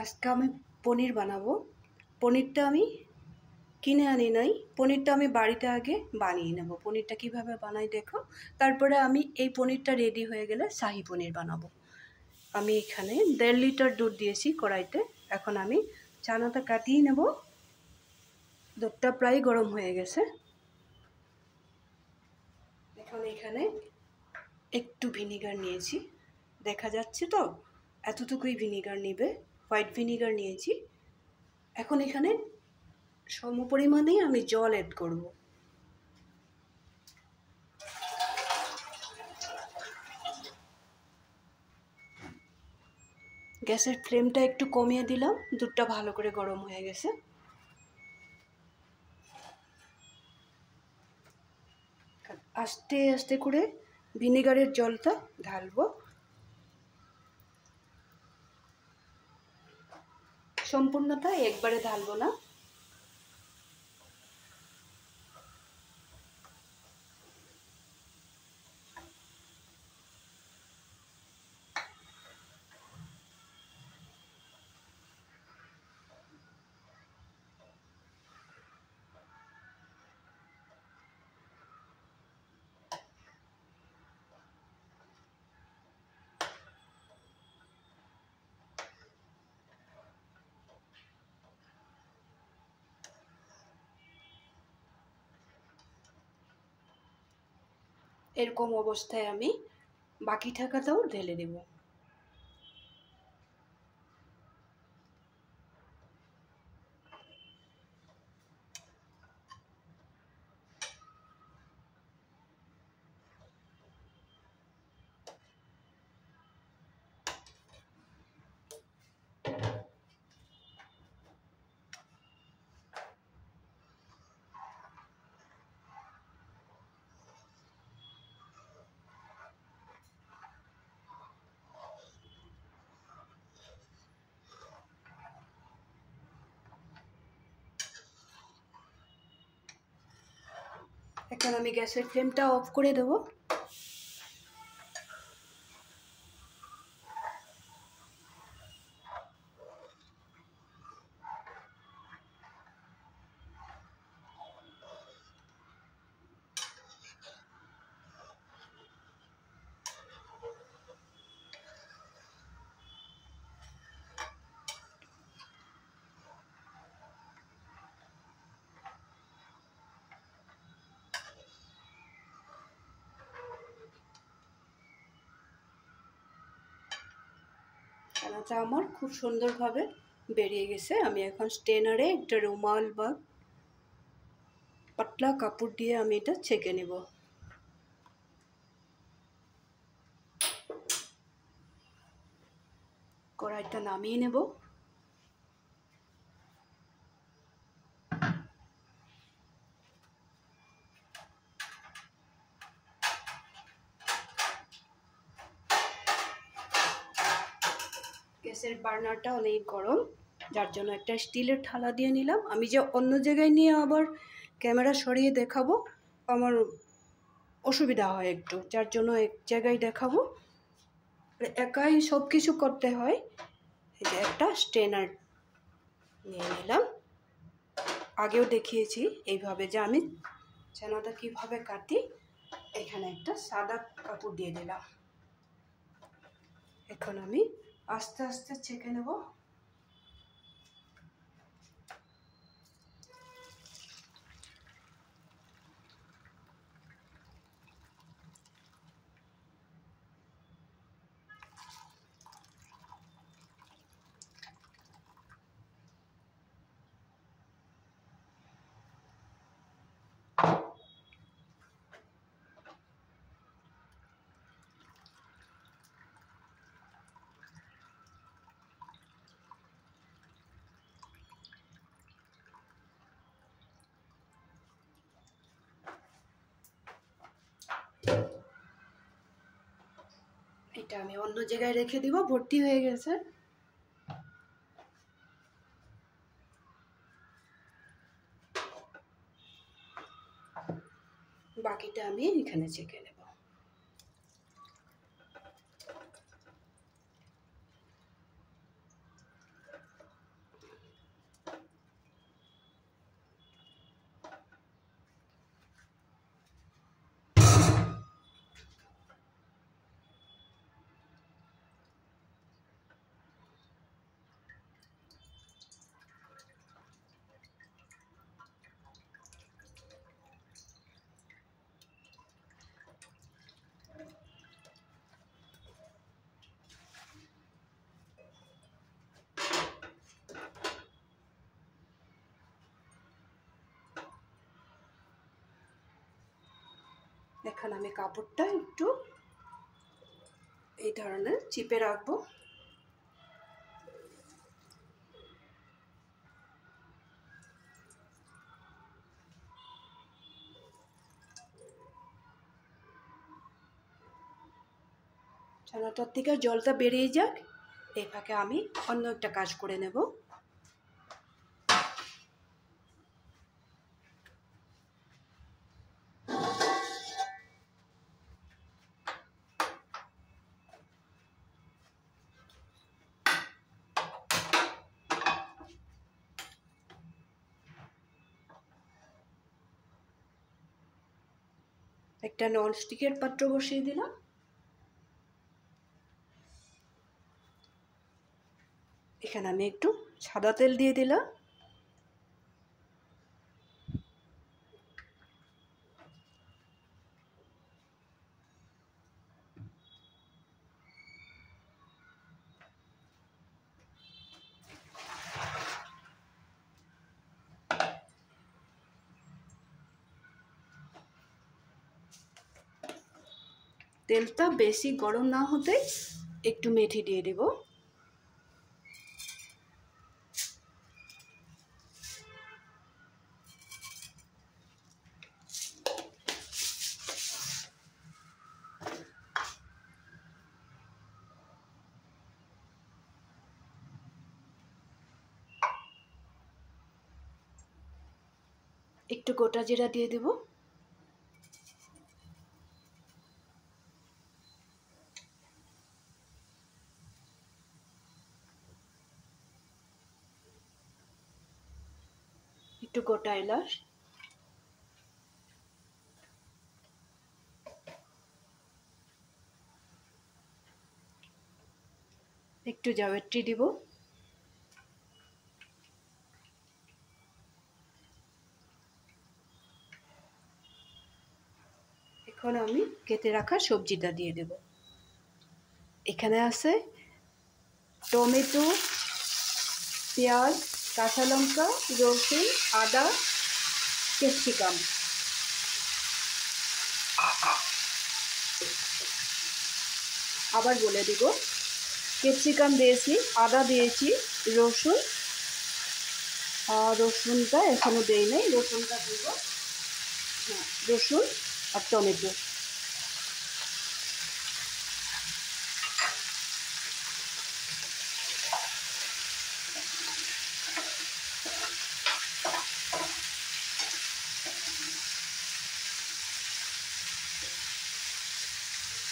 আজকে আমি পনির বানাবো। পনিরটা আমি কিনে আনি নাই, পনিরটা আমি বাড়িতে আগে বানিয়ে নেব। পনিরটা কিভাবে বানাই দেখো, তারপরে আমি এই পনিরটা রেডি হয়ে গেলে শাহি পনির বানাবো। আমি এখানে 1.5 লিটার দুধ দিয়েছি কড়াইতে। এখন আমি চানাটা কাটিয়ে নেব। দুধটা প্রায় গরম হয়ে গেছে। এখন এখানে একটু ভিনিগার নিয়েছি, দেখা যাচ্ছে তো, এতটুকুই ভিনিগার নেবে, হোয়াইট ভিনিগার নিয়েছি। এখন এখানে সম পরিমাণেই আমি জল অ্যাড করব। গ্যাসের ফ্লেমটা একটু কমিয়ে দিলাম, দুধটা ভালো করে গরম হয়ে গেছে। আস্তে আস্তে করে ভিনেগারের জলটা ঢালবো। সম্পূর্ণটা একবারে ঢালবো না। এরকম অবস্থায় আমি বাকি থাকাটাও ঢেলে দেব। এখন আমি গ্যাসের ফ্লেমটা অফ করে দেবো। ছানাটা আমার খুব সুন্দরভাবে বেরিয়ে গেছে। আমি এখন স্টেনারে একটা রুমাল বা পাতলা কাপড় দিয়ে আমি এটা ছেঁকে নেব। কড়াইটা নামিয়ে নেব। গ্যাসের বার্নারটা অনেক গরম, যার জন্য একটা স্টিলের থালা দিয়ে নিলাম। আমি যে অন্য জায়গায় নিয়ে আবার ক্যামেরা সরিয়ে দেখাবো, আমার অসুবিধা হয় একটু, যার জন্য এক জায়গায় দেখাবো। একাই সব কিছু করতে হয়। এই যে একটা স্ট্রেনার নিয়ে নিলাম। আগেও দেখিয়েছি এইভাবে যে আমি ছানাটা কীভাবে কাটি। এখানে একটা সাদা কাপড় দিয়ে দিলাম। এখন আমি আস্তে আস্তে ছেঁকে নেব। এটা আমি অন্য জায়গায় রেখে দিব, ভর্তি হয়ে গেছে। বাকিটা আমি এখানে ছেঁকে নেব। এখন আমি কাপড়টা একটু এই ধরনের চিপে রাখবো। ছানাটার থেকে জলটা বেরিয়ে যাক, এই ফাঁকে আমি অন্য একটা কাজ করে নেব। একটা ননস্টিকের পাত্র বসিয়ে দিলাম। এখানে আমি একটু সাদা তেল দিয়ে দিলাম। তেলটা বেশি গরম না হতে একটু মেথি দিয়ে দেব। একটু গোটা জিরা দিয়ে দেব। একটু গোটা এলাচ, একটু জাবিত্রি দিব। এখন আমি কেটে রাখা সবজিটা দিয়ে দেব। এখানে আছে টমেটো, পেঁয়াজ, কাঁচা লঙ্কা, রসুন, আদা, ক্যাপসিকাম। আবার বলে দিব, ক্যাপসিকাম দিয়েছি, আদা দিয়েছি, রসুন, রসুনটা এখনো দেই নাই, রসুনটা দিব। হ্যাঁ, রসুন আর টমেটো।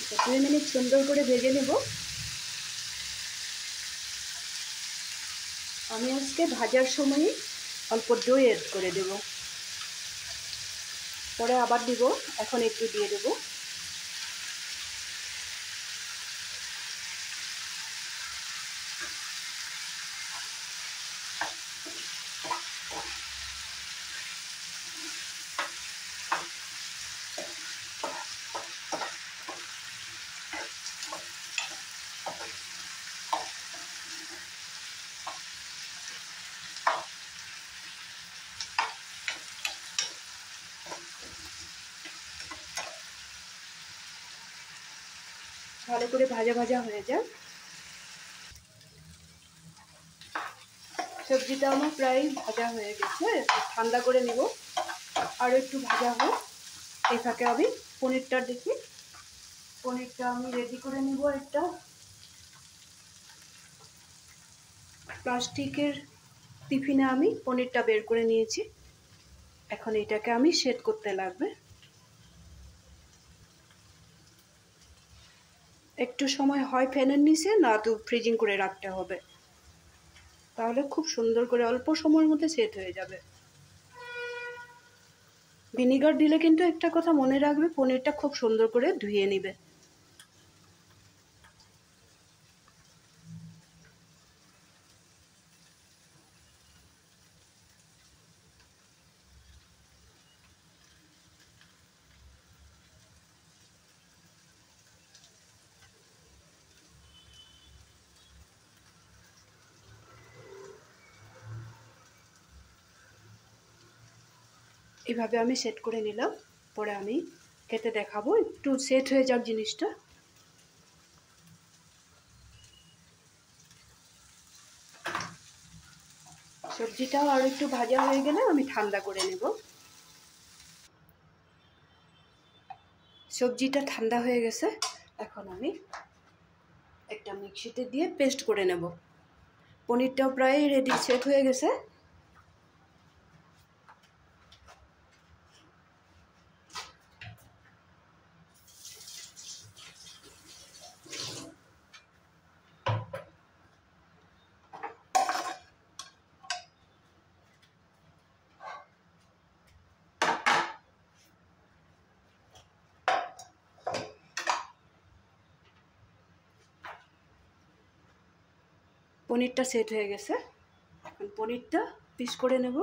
এটা 2 মিনিট সুন্দর করে ভেজে নেব। আমি আজকে ভাজার সময় অল্প দই অ্যাড করে দেব, পরে আবার দিব, এখন একটু দিয়ে দেব। ভালো করে ভাজা ভাজা হয়ে যায়। সবজিটা আমার প্রায় ভাজা হয়ে গেছে, ঠান্ডা করে নেব, আর একটু ভাজা হোক। এই ফাঁকে আমি পনিরটা দেখি, পনিরটা আমি রেডি করে নেব। একটা প্লাস্টিকের টিফিনে আমি পনিরটা বের করে নিয়েছি। এখন এটাকে আমি সেট করতে লাগবে। একটু সময় হয় ফ্যানের নিচে, না তো ফ্রিজিং করে রাখতে হবে, তাহলে খুব সুন্দর করে অল্প সময়ের মধ্যে সেট হয়ে যাবে। ভিনিগার দিলে কিন্তু একটা কথা মনে রাখবে, পনিরটা খুব সুন্দর করে ধুয়ে নিবে। এভাবে আমি সেট করে নিলাম। পরে আমি খেতে দেখাবো, একটু সেট হয়ে যাক জিনিসটা। সবজিটাও আর একটু ভাজা হয়ে গেলে আমি ঠান্ডা করে নেব। সবজিটা ঠান্ডা হয়ে গেছে, এখন আমি একটা মিক্সিতে দিয়ে পেস্ট করে নেব। পনিরটাও প্রায় রেডি, সেট হয়ে গেছে। পনিরটা সেট হয়ে গেছে, এখন পনিরটা পিস করে নেব।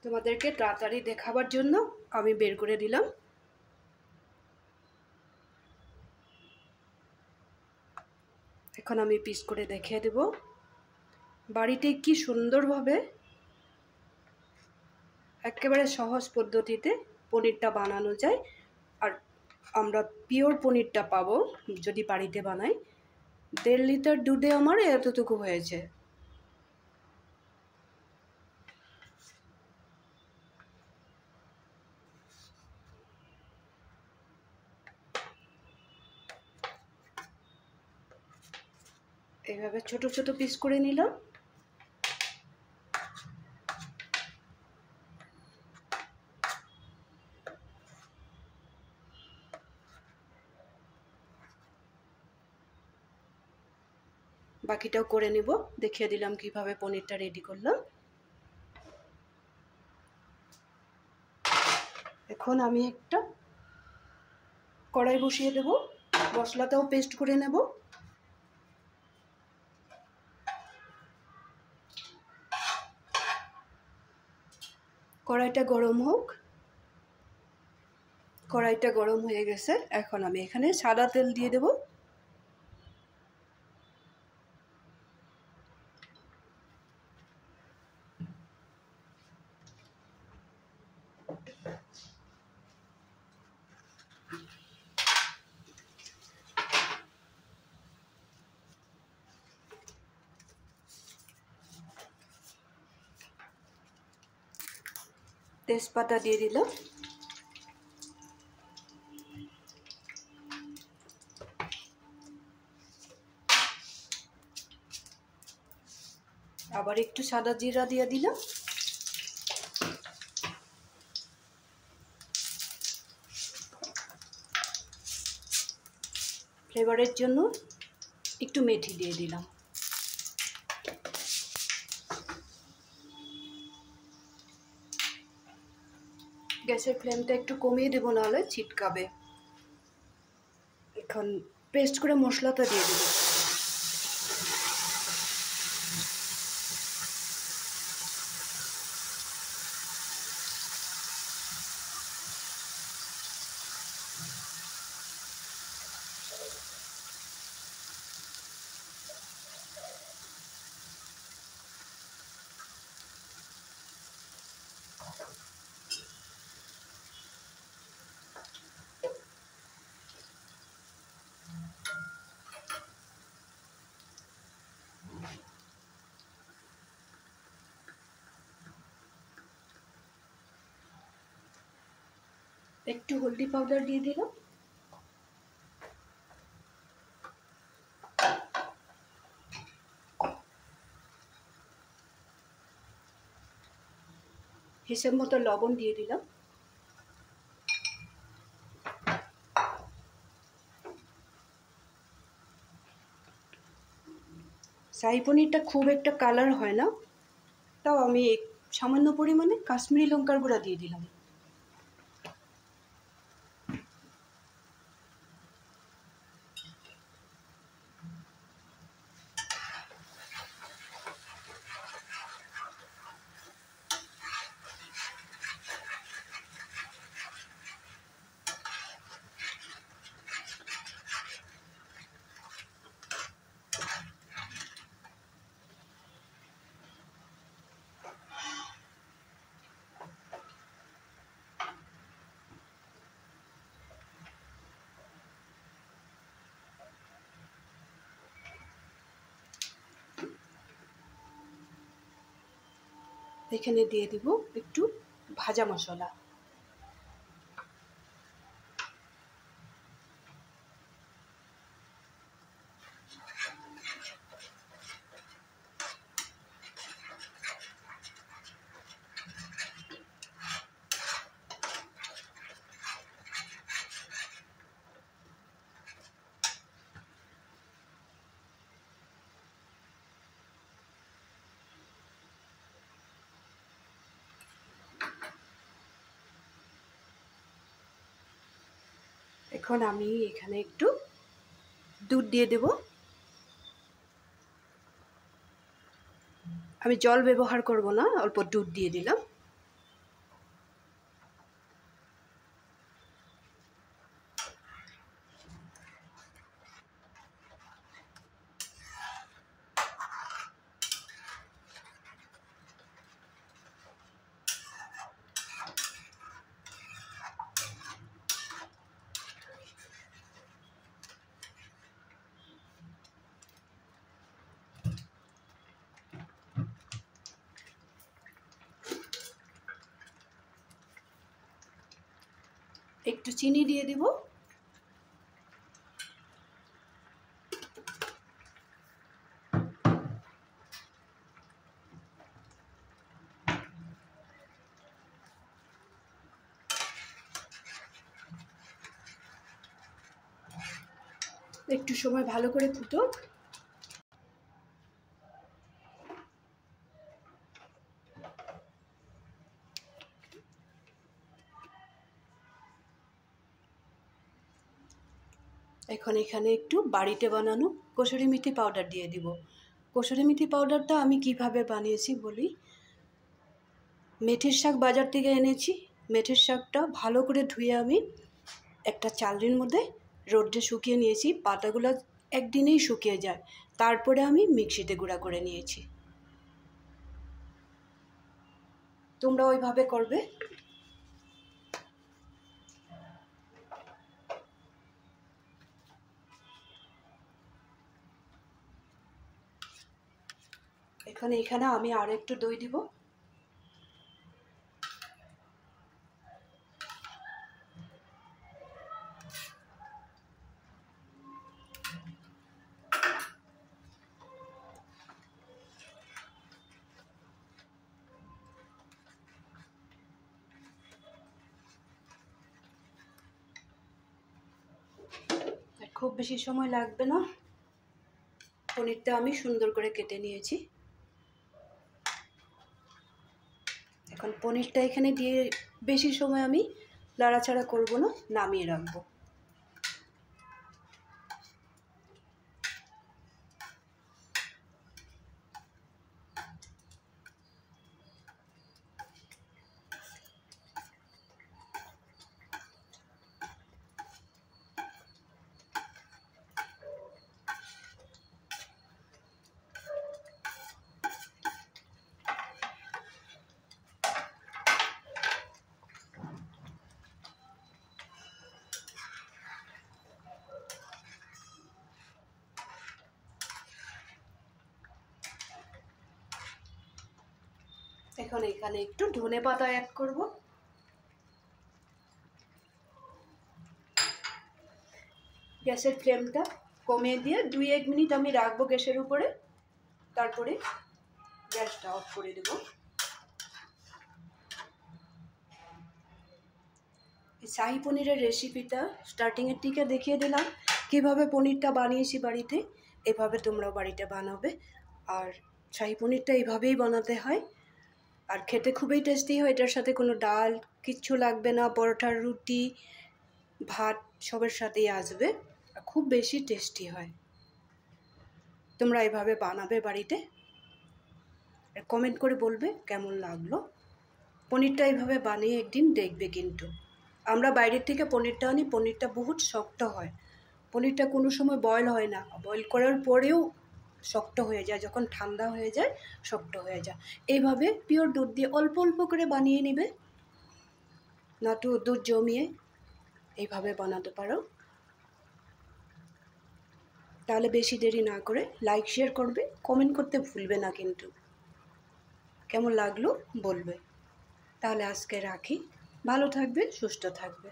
তোমাদেরকে তাড়াতাড়ি দেখাবার জন্য আমি বের করে দিলাম। এখন আমি পিস করে দেখিয়ে দেব। বাড়িতে কি সুন্দরভাবে একেবারে সহজ পদ্ধতিতে পনিরটা বানানো যায়। আর আমরা পিওর পনিরটা পাবো যদি বাড়িতে বানাই। 1.5 লিটার দুধে আমার এতটুকু হয়েছে। এইভাবে ছোট ছোট পিস করে নিলাম। বাকিটাও করে নিব, দেখিয়ে দিলাম কিভাবে পনিরটা রেডি করলাম। এখন আমি একটা কড়াই বসিয়ে দেব, মশলাটাও পেস্ট করে নেব। কড়াইটা গরম হোক। কড়াইটা গরম হয়ে গেছে, এখন আমি এখানে সাদা তেল দিয়ে দেব। তেজপাতা দিয়ে দিলাম। আবার একটু সাদা জিরা দিয়ে দিলাম। ফ্লেভারের জন্য একটু মেথি দিয়ে দিলাম। গ্যাসের ফ্লেমটা একটু কমিয়ে দেবো, নাহলে ছিটকাবে। এখন পেস্ট করে মশলাটা দিয়ে দেব। একটু হলদি পাউডার দিয়ে দিলাম। হিসেব মতো লবণ দিয়ে দিলাম। শাহী পনিরটা খুব একটা কালার হয় না, তাও আমি সামান্য পরিমাণে কাশ্মীরি লঙ্কার গুঁড়া দিয়ে দিলাম। এখানে দিয়ে দিব একটু ভাজা মশলা। এখন আমি এখানে একটু দুধ দিয়ে দেব। আমি জল ব্যবহার করব না, অল্প দুধ দিয়ে দিলাম। একটু চিনি দিয়ে দিব। একটু সময় ভালো করে ফুটুক। এখন এখানে একটু বাড়িতে বানানো কসুরি মেথি পাউডার দিয়ে দিব। কসুরি মেথি পাউডারটা আমি কিভাবে বানিয়েছি বলি। মেথির শাক বাজার থেকে এনেছি। মেথির শাকটা ভালো করে ধুয়ে আমি একটা চালনির মধ্যে রোদে শুকিয়ে নিয়েছি। পাতাগুলো একদিনেই শুকিয়ে যায়। তারপরে আমি মিক্সিতে গুঁড়া করে নিয়েছি। তোমরা ওইভাবে করবে। এখানে আমি আর একটু দই দিব। খুব বেশি সময় লাগবে না। পনিরটা আমি সুন্দর করে কেটে নিয়েছি। এখন পনিরটা এখানে দিয়ে বেশি সময় আমি নাড়াচাড়া করব না, নামিয়ে রাখবো। এখন এখানে একটু ধনেপাতা অ্যাড করব। গ্যাসের ফ্লেমটা কমিয়ে দিয়ে 2-1 মিনিট আমি রাখবো গ্যাসের উপরে। তারপরে গ্যাসটা অফ করে দেব। এই শাহী পনিরের রেসিপিটা স্টার্টিংয়ের দিকে দেখিয়ে দিলাম কিভাবে পনিরটা বানিয়েছি বাড়িতে। এভাবে তোমরাও বাড়িতে বানাবে। আর শাহী পনিরটা এইভাবেই বানাতে হয়। আর খেতে খুবই টেস্টি হয়। এটার সাথে কোনো ডাল কিচ্ছু লাগবে না। পরোটার, রুটি, ভাত সবের সাথেই আসবে। খুব বেশি টেস্টি হয়। তোমরা এভাবে বানাবে বাড়িতে। আর কমেন্ট করে বলবে কেমন লাগলো। পনিরটা এইভাবে বানিয়ে একদিন দেখবে। কিন্তু আমরা বাইরের থেকে পনিরটা আনি, পনিরটা বহুত শক্ত হয়। পনিরটা কোনো সময় বয়েল হয় না। বয়েল করার পরেও শক্ত হয়ে যায়, যখন ঠান্ডা হয়ে যায় শক্ত হয়ে যায়। এইভাবে পিওর দুধ দিয়ে অল্প অল্প করে বানিয়ে নেবে, নয়তো দুধ জমিয়ে এইভাবে বানাতে পারো। তাহলে বেশি দেরি না করে লাইক শেয়ার করবে, কমেন্ট করতে ভুলবে না কিন্তু। কেমন লাগলো বলবে। তাহলে আজকে রাখি, ভালো থাকবে, সুস্থ থাকবে।